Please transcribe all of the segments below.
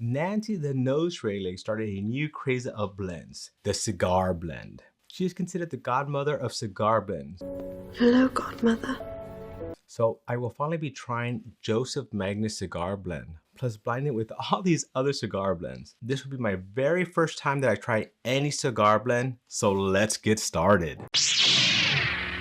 Nancy the Nose Rayleigh started a new craze of blends, the cigar blend. She is considered the godmother of cigar blends. Hello, godmother. So I will finally be trying Joseph Magnus cigar blend, plus blending it with all these other cigar blends. This will be my very first time that I try any cigar blend, so let's get started.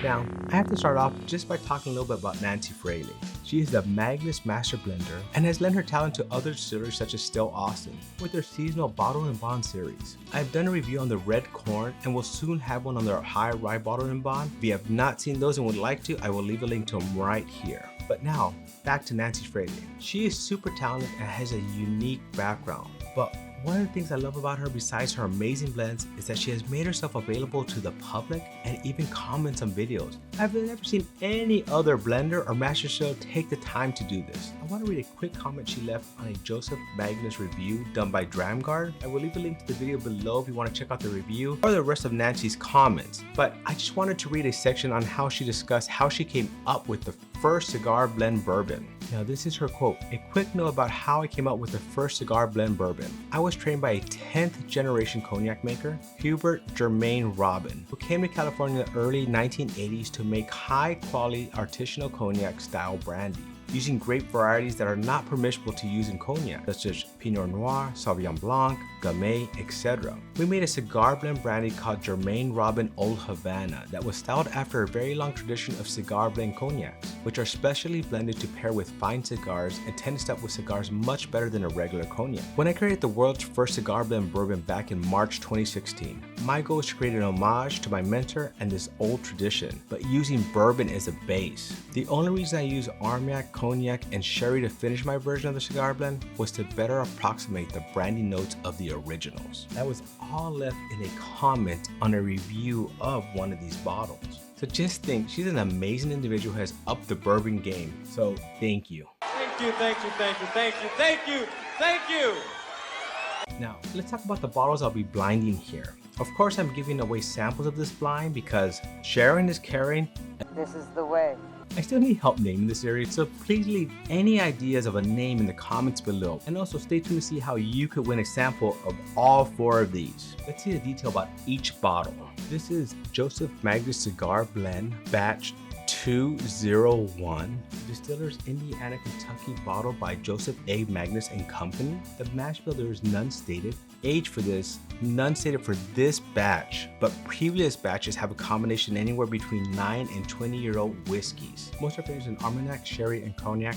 Now, I have to start off just by talking a little bit about Nancy Fraley. She is the Magnus Master Blender and has lent her talent to other distilleries such as Still Austin with their seasonal Bottle and Bond series. I've done a review on the Red Corn and will soon have one on their High Rye Bottle and Bond. If you have not seen those and would like to, I will leave a link to them right here. But now, back to Nancy Fraley. She is super talented and has a unique background. But one of the things I love about her besides her amazing blends is that she has made herself available to the public and even comments on videos. I've never seen any other blender or master show take the time to do this. I want to read a quick comment she left on a Joseph Magnus review done by Dramguard. I will leave a link to the video below if you want to check out the review or the rest of Nancy's comments. But I just wanted to read a section on how she discussed how she came up with the first cigar blend bourbon. Now this is her quote, "A quick note about how I came up with the first cigar blend bourbon. I was trained by a 10th generation cognac maker, Hubert Germain Robin, who came to California in the early 1980s to make high quality artisanal cognac style brandy, using grape varieties that are not permissible to use in cognac, such as Pinot Noir, Sauvignon Blanc, Gamay, etc. We made a cigar blend brandy called Germain Robin Old Havana that was styled after a very long tradition of cigar blend cognacs, which are specially blended to pair with fine cigars and tend to step with cigars much better than a regular cognac. When I created the world's first cigar blend bourbon back in March 2016, my goal was to create an homage to my mentor and this old tradition, but using bourbon as a base. The only reason I use Armagnac, cognac, and sherry to finish my version of the cigar blend was to better approximate the brandy notes of the originals. That was all left in a comment on a review of one of these bottles. So just think, she's an amazing individual who has upped the bourbon game. So thank you. Thank you, thank you, thank you, thank you, thank you, thank you. Now, let's talk about the bottles I'll be blinding here. Of course, I'm giving away samples of this blind because sharing is caring. This is the way. I still need help naming this series, so please leave any ideas of a name in the comments below. And also stay tuned to see how you could win a sample of all 4 of these. Let's see the detail about each bottle. This is Joseph Magnus Cigar Blend Batch 201, Distillers Indiana, Kentucky, bottled by Joseph A. Magnus and Company. The mash bill, there is none stated. Age for this, none stated for this batch, but previous batches have a combination anywhere between 9 and 20-year-old whiskeys. Most are finished in Armagnac, sherry, and cognac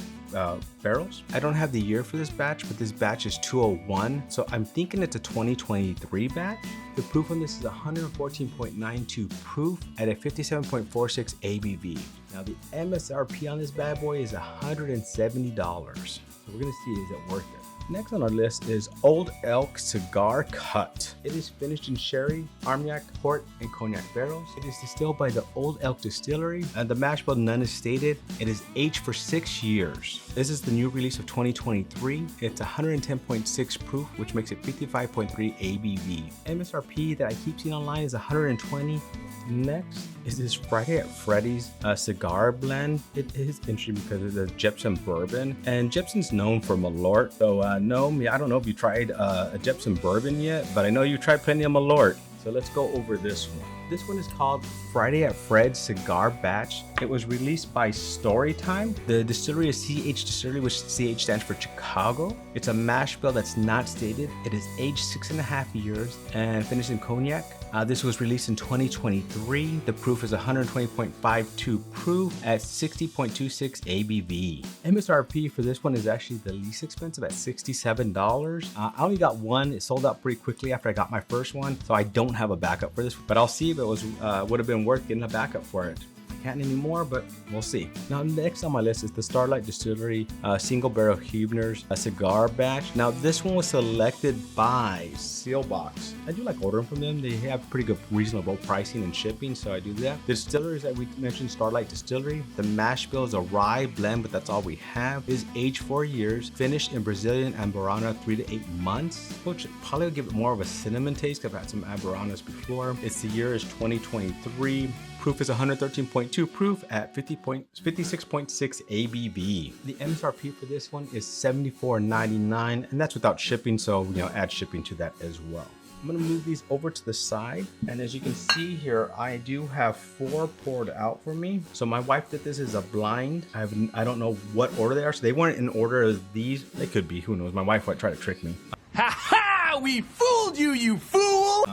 barrels. I don't have the year for this batch, but this batch is 201, so I'm thinking it's a 2023 batch. The proof on this is 114.92 proof at a 57.46 ABV. Now the MSRP on this bad boy is $170. So we're gonna see, is it worth it? Next on our list is Old Elk Cigar Cut. It is finished in sherry, Armagnac, port, and cognac barrels. It is distilled by the Old Elk Distillery, and the mash bill, none is stated. It is aged for 6 years. This is the new release of 2023. It's 110.6 proof, which makes it 55.3 ABV. MSRP that I keep seeing online is 120. Next is this Friday at Freddy's cigar blend. It is interesting because it's a Jepson bourbon, and Jepson's known for Malort. So no, I don't know if you tried a Jepson bourbon yet, but I know you tried plenty of Malort. So let's go over this one. This one is called Friday at Fred's Cigar Batch. It was released by Storytime. The distillery is CH Distillery, which CH stands for Chicago. It's a mash bill that's not stated. It is aged 6.5 years and finished in cognac. This was released in 2023. The proof is 120.52 proof at 60.26 ABV. MSRP for this one is actually the least expensive at $67. I only got one. It sold out pretty quickly after I got my first one, so I don't have a backup for this, but I'll see if it was would have been worth getting a backup for it. Can't anymore, but we'll see. Now next on my list is the Starlight Distillery Single Barrel Huebner's cigar batch. Now this one was selected by Sealbox. I do like ordering from them. They have pretty good reasonable pricing and shipping, so I do that. The distilleries that we mentioned, Starlight Distillery. The mash bill is a rye blend, but that's all we have. It is aged 4 years, finished in Brazilian Amburana 3 to 8 months, which probably will give it more of a cinnamon taste because I've had some Amburanas before. The year is 2023. proof is 113.2 proof at 56.6 ABV. The MSRP for this one is $74.99, and that's without shipping, so add shipping to that as well. I'm gonna move these over to the side, and as you can see here, I do have 4 poured out for me. So my wife did this as a blind. I don't know what order they are, so they weren't in order as these. They could be, who knows? My wife might try to trick me. Ha ha! We fooled you, you fool!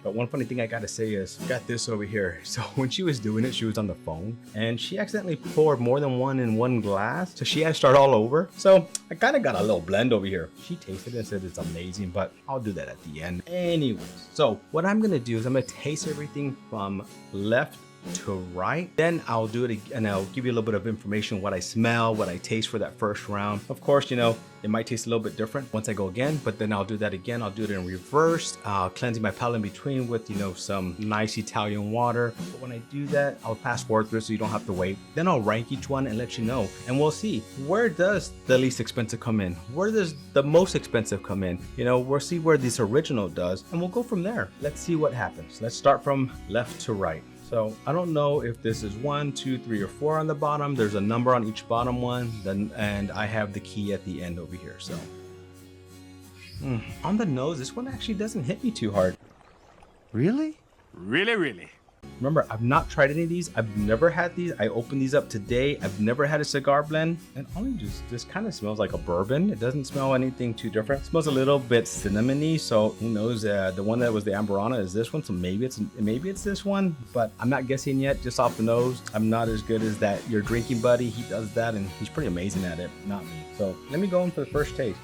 But one funny thing I gotta say is, got this over here. So when she was doing it, she was on the phone, and she accidentally poured more than one in one glass, so she had to start all over. So I kind of got a little blend over here. She tasted it and said it's amazing, but I'll do that at the end. Anyways, so what I'm gonna do is I'm gonna taste everything from left to right. Then I'll do it again, and I'll give you a little bit of information, what I smell, what I taste for that first round. Of course, it might taste a little bit different once I go again, but then I'll do that again. I'll do it in reverse, cleansing my palate in between with, some nice Italian water. But when I do that, I'll fast forward through so you don't have to wait. Then I'll rank each one and let you know. And we'll see, where does the least expensive come in? Where does the most expensive come in? We'll see where this original does, and we'll go from there. Let's see what happens. Let's start from left to right. So I don't know if this is 1, 2, 3, or 4 on the bottom. There's a number on each bottom one, and I have the key at the end over here. So on the nose, this one actually doesn't hit me too hard. Really? Really? Remember, I've not tried any of these. I've never had these. I opened these up today. I've never had a cigar blend, and only just kind of smells like a bourbon. It doesn't smell anything too different. It smells a little bit cinnamony, so who knows? The one that was the Amburana is this one, so maybe it's this one, but I'm not guessing yet. Just off the nose, I'm not as good as that your drinking buddy. He does that, and he's pretty amazing at it. Not me. So let me go in for the first taste.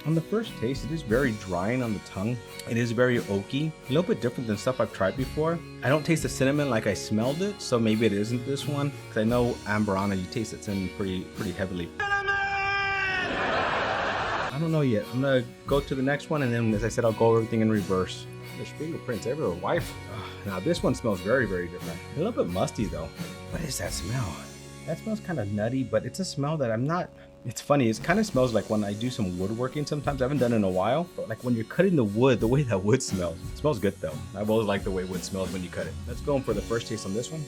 On the first taste, it is very drying on the tongue. It is very oaky, a little bit different than stuff I've tried before. I don't taste the cinnamon like I smelled it, so maybe it isn't this one. Because I know Amburana, you taste the cinnamon pretty heavily. I don't know yet. I'm gonna go to the next one, and then, as I said, I'll go everything in reverse. There's fingerprints everywhere, wife. Now this one smells very, very different. A little bit musty though. What is that smell? That smells kind of nutty, but it's a smell that I'm not. It's funny, it kind of smells like when I do some woodworking sometimes. I haven't done it in a while, but like when you're cutting the wood, the way that wood smells. It smells good though. I've always liked the way wood smells when you cut it. Let's go in for the first taste on this one.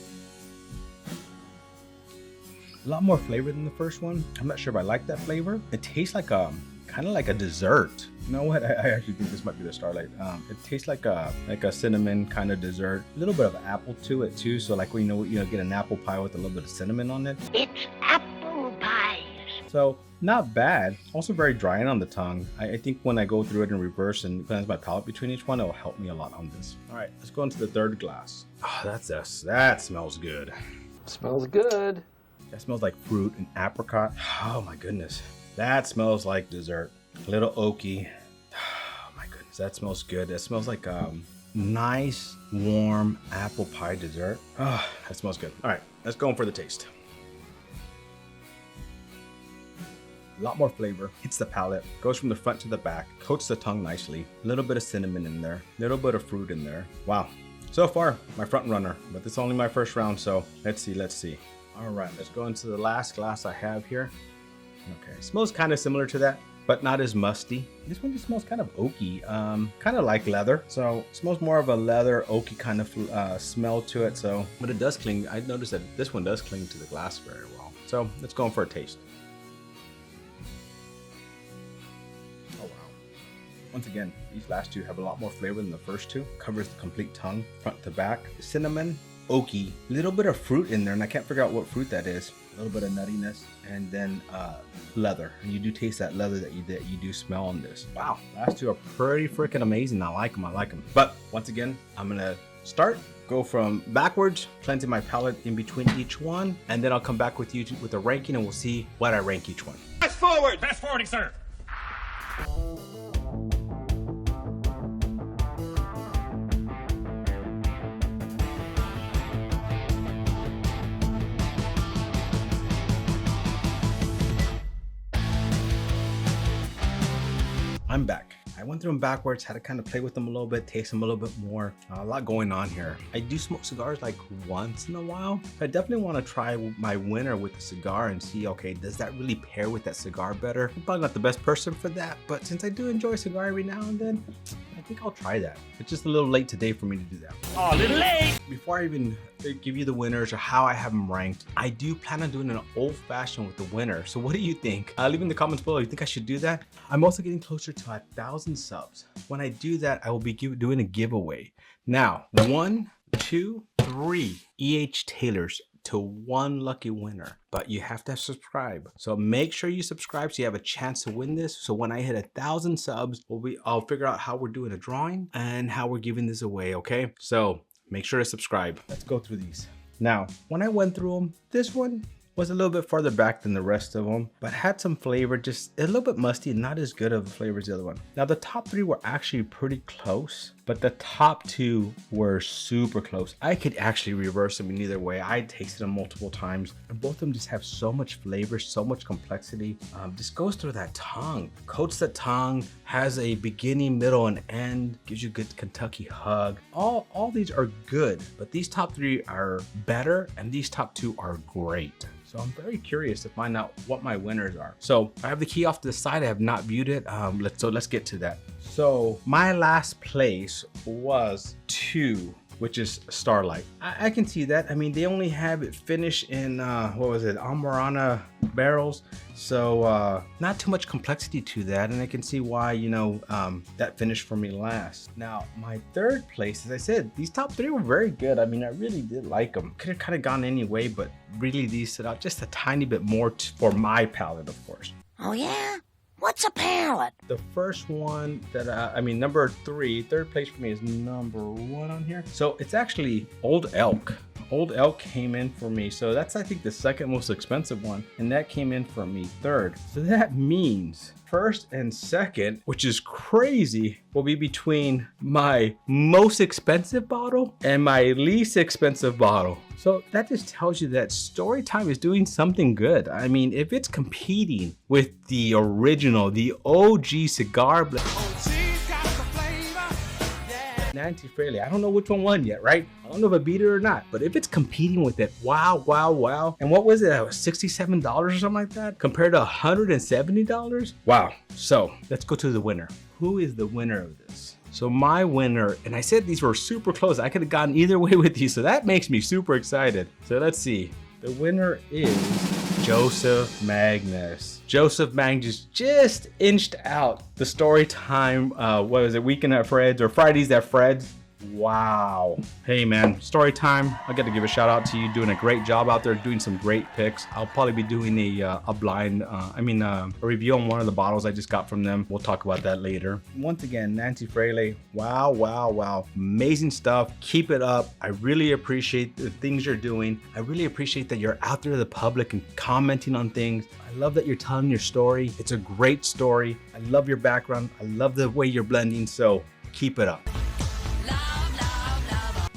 A lot more flavor than the first one. I'm not sure if I like that flavor. It tastes like kind of like a dessert. You know what? I actually think this might be the Starlight. It tastes like a cinnamon kind of dessert. A little bit of apple to it too. So like when get an apple pie with a little bit of cinnamon on it. It's apple pie. So not bad. Also very drying on the tongue. I think when I go through it in reverse and cleanse my palate between each one, it will help me a lot on this. All right, let's go into the third glass. Oh, that smells good. Smells good. That smells like fruit and apricot. Oh my goodness. That smells like dessert. A little oaky. Oh my goodness, that smells good. That smells like nice, warm apple pie dessert. Oh, that smells good. All right, let's go in for the taste. A lot more flavor, hits the palate, goes from the front to the back, coats the tongue nicely. A little bit of cinnamon in there, a little bit of fruit in there. Wow. So far, my front runner, but this is only my first round, so let's see. All right, let's go into the last glass I have here. Okay, it smells kind of similar to that, but not as musty. This one just smells kind of oaky, kind of like leather. So it smells more of a leather, oaky kind of smell to it. So, but it does cling. I noticed that this one does cling to the glass very well. So let's go in for a taste. Oh wow! Once again, these last two have a lot more flavor than the first two. Covers the complete tongue, front to back. Cinnamon, oaky, a little bit of fruit in there, and I can't figure out what fruit that is. A little bit of nuttiness, and then leather, and you do taste that leather that you do smell on this. Wow, last two are pretty freaking amazing. I like them. But once again, I'm gonna go from backwards, cleansing my palate in between each one, and then I'll come back with you with a ranking, and we'll see what I rank each one. Fast forward! Fast forwarding, sir. I'm back. I went through them backwards, had to kind of play with them a little bit, taste them a little bit more. A lot going on here. I do smoke cigars like once in a while. I definitely want to try my winner with the cigar and see, okay, does that really pair with that cigar better? I'm probably not the best person for that, but since I do enjoy a cigar every now and then, I think I'll try that. It's just a little late today for me to do that. Oh, a little late. Before I even give you the winners or how I have them ranked, I do plan on doing an old-fashioned with the winner. So what do you think? Leave in the comments below. You think I should do that? I'm also getting closer to 1,000 subs. When I do that, I will be doing a giveaway. Now, 1, 2, 3 E.H. Taylors to 1 lucky winner, but you have to subscribe. So make sure you subscribe so you have a chance to win this. So when I hit 1,000 subs, I'll figure out how we're doing a drawing and how we're giving this away, okay? So make sure to subscribe. Let's go through these. Now, when I went through them, this one was a little bit farther back than the rest of them, but had some flavor, just a little bit musty and not as good of a flavor as the other one. Now the top 3 were actually pretty close, but the top 2 were super close. I could actually reverse them in either way. I tasted them multiple times and both of them just have so much flavor, so much complexity. Just goes through that tongue, coats that tongue, has a beginning, middle, and end, gives you a good Kentucky hug. All these are good, but these top 3 are better and these top 2 are great. So I'm very curious to find out what my winners are. So I have the key off to the side. I have not viewed it. Let's get to that. So my last place was 2, which is Starlight. I can see that. I mean, they only have it finished in, what was it, Amarana barrels. So not too much complexity to that. And I can see why, you know, that finished for me last. Now, my 3rd place, as I said, these top 3 were very good. I mean, I really did like them. Could have kind of gone anyway, but really these stood out just a tiny bit more for my palate, of course. Oh, yeah? What's a palate? The first one that, number 3, 3rd place for me is number 1 on here. So it's actually Old Elk. Old Elk came in for me. So that's, I think, the 2nd most expensive one. And that came in for me 3rd. So that means 1st and 2nd, which is crazy, will be between my most expensive bottle and my least expensive bottle. So that just tells you that Storytime is doing something good. I mean, if it's competing with the original, the OG cigar blend, Nancy Fraley, I don't know which one won yet, right? I don't know if I beat it or not, but if it's competing with it, wow, wow, wow. And what was it? That was $67 or something like that compared to $170? Wow. So let's go to the winner. Who is the winner of this? So my winner, and I said these were super close. I could have gone either way with these, so that makes me super excited. So let's see. The winner is Joseph Magnus. Joseph Magnus just inched out the Storytime, what was it, Weekend at Fred's or Fridays at Fred's. Wow. Hey man, Storytime, I got to give a shout out to you, doing a great job out there, doing some great picks. I'll probably be doing a review on one of the bottles I just got from them. We'll talk about that later. Once again, Nancy Fraley, wow, wow, wow. Amazing stuff. Keep it up. I really appreciate the things you're doing. I really appreciate that you're out there to the public and commenting on things. I love that you're telling your story. It's a great story. I love your background. I love the way you're blending, so keep it up.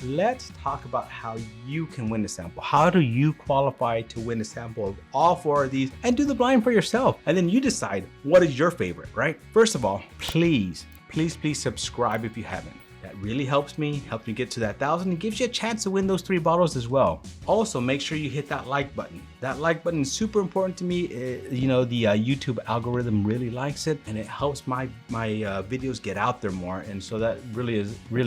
Let's talk about how you can win a sample. How do you qualify to win a sample of all 4 of these and do the blind for yourself? And then you decide what is your favorite, right? First of all, please subscribe if you haven't. That really helps me get to that 1,000 and gives you a chance to win those 3 bottles as well. Also, make sure you hit that like button. That like button is super important to me. You know, the YouTube algorithm really likes it and it helps my videos get out there more. And so that really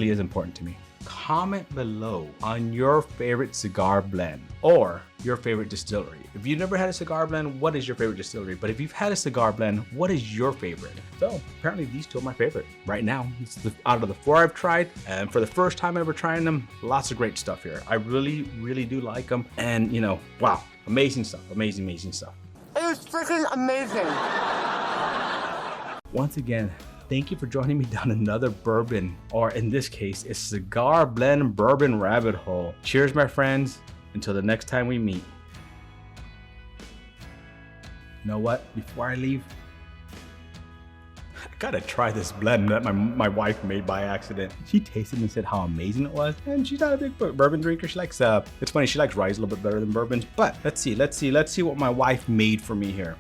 is important to me. Comment below on your favorite cigar blend or your favorite distillery. If you've never had a cigar blend, what is your favorite distillery? But if you've had a cigar blend, what is your favorite? So apparently these 2 are my favorite right now. It's out of the 4 I've tried, and for the first time ever trying them, lots of great stuff here. I really do like them, and you know, wow, amazing stuff, amazing stuff. It was freaking amazing. Once again, thank you for joining me down another bourbon, or in this case, a cigar blend bourbon rabbit hole. Cheers, my friends. Until the next time we meet. You know what? Before I leave, I gotta try this blend that my wife made by accident. She tasted and said how amazing it was, and she's not a big bourbon drinker. She likes, it's funny, she likes rye a little bit better than bourbons, but let's see what my wife made for me here.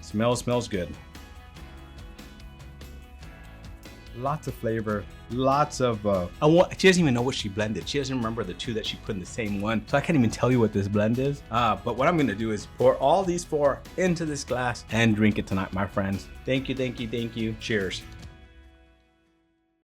Smells good. Lots of flavor, lots of, she doesn't even know what she blended. She doesn't remember the 2 that she put in the same one. So I can't even tell you what this blend is. But what I'm gonna do is pour all these 4 into this glass and drink it tonight, my friends. Thank you. Cheers.